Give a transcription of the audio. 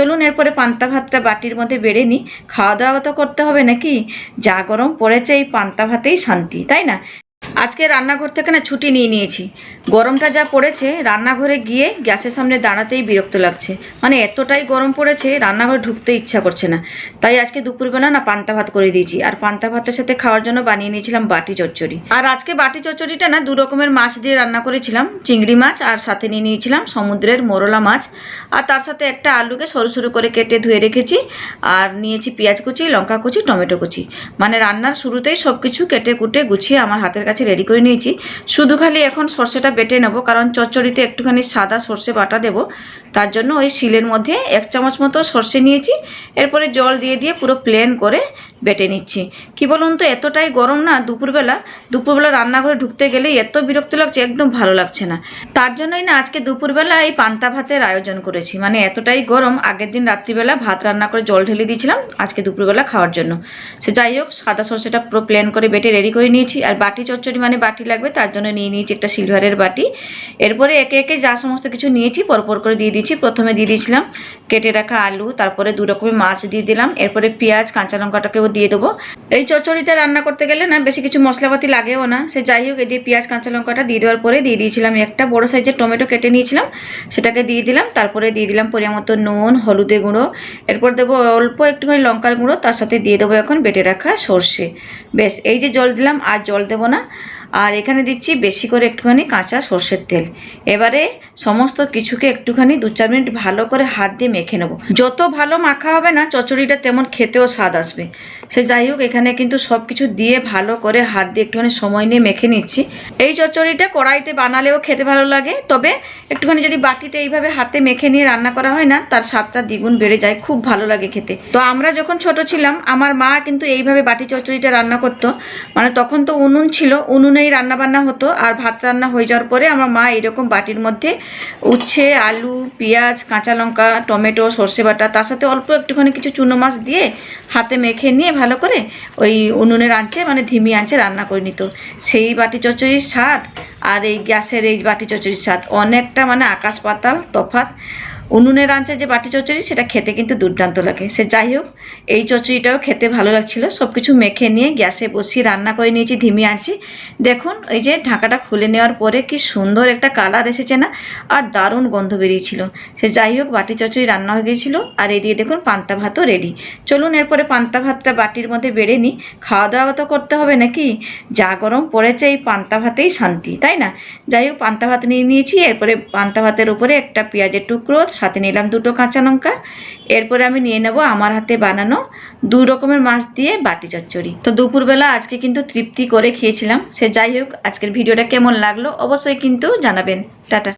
চলুন এরপরে পান্তা ভাতটা বাটির মধ্যে বেড়ে নিই। খাওয়া দাওয়া তো করতে হবে নাকি, যা গরম পড়েছে এই পান্তা ভাতেই শান্তি, তাই না? আজকে রান্নাঘর থেকে না ছুটি নিয়ে নিয়েছি। গরমটা যা পড়েছে, রান্নাঘরে গিয়ে গ্যাসের সামনে দাঁড়াতেই বিরক্ত লাগছে। মানে এতটাই গরম পড়েছে, রান্নাঘরে ঢুকতে ইচ্ছা করছে না। তাই আজকে দুপুরবেলা না পান্তা ভাত করে দিয়েছি, আর পান্তা ভাতের সাথে খাওয়ার জন্য বানিয়ে নিয়েছিলাম বাটি চচ্চড়ি। আর আজকে বাটি চচ্চড়িটা না 2 রকমের মাছ দিয়ে রান্না করেছিলাম, চিংড়ি মাছ আর সাথে নিয়ে নিয়েছিলাম সমুদ্রের মোরলা মাছ। আর তার সাথে একটা আলুকে সরু সরু করে কেটে ধুয়ে রেখেছি, আর নিয়েছি পেঁয়াজ কুচি, লঙ্কা কুচি, টমেটো কুচি। মানে রান্নার শুরুতেই সব কিছু কেটে কুটে গুছিয়ে আমার হাতের কাছে রেডি করে নিয়েছি। শুধু খালি এখন সর্ষেটা বেটে নেব, কারণ চচ্চড়িতে একটুখানি সাদা সর্ষে বাটা দেব। তার জন্য ওই শিলের মধ্যে 1 চামচ মতো সর্ষে নিয়েছি। এরপরে জল দিয়ে দিয়ে পুরো প্লেন করে বেটে নিচ্ছি। কি বলুন তো, এতটাই গরম না, দুপুরবেলা রান্নাঘরে ঢুকতে গেলেই এত বিরক্ত লাগছে, একদম ভালো লাগছে না। তার জন্যই না আজকে দুপুরবেলা এই পান্তা ভাতের আয়োজন করেছি। মানে এতটাই গরম, আগের দিন রাত্রিবেলা ভাত রান্না করে জল ঢেলে দিয়েছিলাম আজকে দুপুরবেলা খাওয়ার জন্য। সে যাই হোক, সাদা সর্ষেটা পুরো প্লেন করে বেটে রেডি করে নিয়েছি। আর বাটি চচ্চড়ি মানে বাটি লাগবে, তার জন্য নিয়ে নিয়েছি একটা সিলভারের বাটি। এরপরে একে একে যা সমস্ত কিছু নিয়েছি পরপর করে দিয়ে দিচ্ছি। প্রথমে দিয়ে দিয়েছিলাম কেটে রাখা আলু, তারপরে 2 রকমের মাছ দিয়ে দিলাম। এরপরে পেঁয়াজ, কাঁচা লঙ্কাটাকেও দিয়ে দেবো। এই চচ্চড়িটা রান্না করতে গেলে না বেশি কিছু মশলাপাতি লাগেও না। সে যাই হোক, এদিকে পেঁয়াজ কাঁচা লঙ্কাটা দিয়ে দেওয়ার পরে দিয়ে দিয়েছিলাম একটা বড় সাইজের টমেটো কেটে নিয়েছিলাম, সেটাকে দিয়ে দিলাম। তারপরে দিয়ে দিলাম পরিমাণ মতো নুন, হলুদের গুঁড়ো। এরপর দেবো অল্প একটুখানি লঙ্কার গুঁড়ো, তার সাথে দিয়ে দেবো এখন বেটে রাখা সর্ষে। বেশ, এই যে জল দিলাম, আর জল দেবো না। আর এখানে দিচ্ছি বেশি করে একটুখানি কাঁচা সর্ষের তেল। এবারে সমস্ত কিছুকে একটুখানি 2-4 মিনিট ভালো করে হাত দিয়ে মেখে নেব। যত ভালো মাখা হবে না চচ্চড়িটা তেমন খেতেও স্বাদ আসবে। সে যাই হোক, এখানে কিন্তু সব কিছু দিয়ে ভালো করে হাত দিয়ে একটুখানি সময় নিয়ে মেখে নিচ্ছি। এই চচ্চড়িটা কড়াইতে বানালেও খেতে ভালো লাগে, তবে একটুখানি যদি বাটিতে এইভাবে হাতে মেখে নিয়ে রান্না করা হয় না, তার স্বাদটা দ্বিগুণ বেড়ে যায়, খুব ভালো লাগে খেতে। তো আমরা যখন ছোট ছিলাম, আমার মা কিন্তু এইভাবে বাটি চচ্চড়িটা রান্না করতো। মানে তখন তো উনুন ছিল, উনুনেই রান্না বান্না হতো। আর ভাত রান্না হয়ে যাওয়ার পরে আমার মা এরকম বাটির মধ্যে উচ্ছে, আলু, পেঁয়াজ, কাঁচা লঙ্কা, টমেটো, সর্ষে বাটা, তার সাথে অল্প একটুখানি কিছু চুনো মাছ দিয়ে হাতে মেখে নিয়ে ভালো করে ওই উনুনের আঁচে, মানে ধিমি আঁচে রান্না করে নিত। সেই বাটি চচ্চড়ির স্বাদ আর এই গ্যাসের এই বাটি চচ্চড়ির স্বাদ অনেকটা মানে আকাশ পাতাল তফাৎ। উনুনের আঁচে যে বাটি চচ্চড়ি, সেটা খেতে কিন্তু দুর্দান্ত লাগে। সে যাই হোক, এই চচ্চড়িটাও খেতে ভালো লাগছিল। সব কিছু মেখে নিয়ে গ্যাসে বসিয়ে রান্না করে নিয়েছি ধিমি আঁচে। দেখুন এই যে ঢাকাটা খুলে নেওয়ার পরে কি সুন্দর একটা কালার এসেছে না, আর দারুণ গন্ধ বেরিয়েছিল। সে যাই হোক, বাটি চচ্চড়ি রান্না হয়ে গিয়েছিল। আর এই দিয়ে দেখুন পান্তা ভাতও রেডি। চলুন এরপরে পান্তা ভাতটা বাটির মধ্যে বেড়ে নিই। খাওয়া দাওয়া তো করতে হবে নাকি, যা গরম পড়েছে এই পান্তা ভাতেই শান্তি, তাই না? যাই হোক, পান্তা ভাত নিয়ে নিয়েছি। এরপরে পান্তা ভাতের উপরে একটা পেঁয়াজের টুকরো, সাথে নিলাম 2টো কাঁচা লঙ্কা। এরপরে আমি নিয়ে নেব আমার হাতে বানানো 2 রকমের মাছ দিয়ে বাটি চচ্চড়ি। তো দুপুরবেলা আজকে কিন্তু তৃপ্তি করে খেয়েছিলাম। সে যাই হোক, আজকের ভিডিওটা কেমন লাগলো অবশ্যই কিন্তু জানাবেন। টাটা।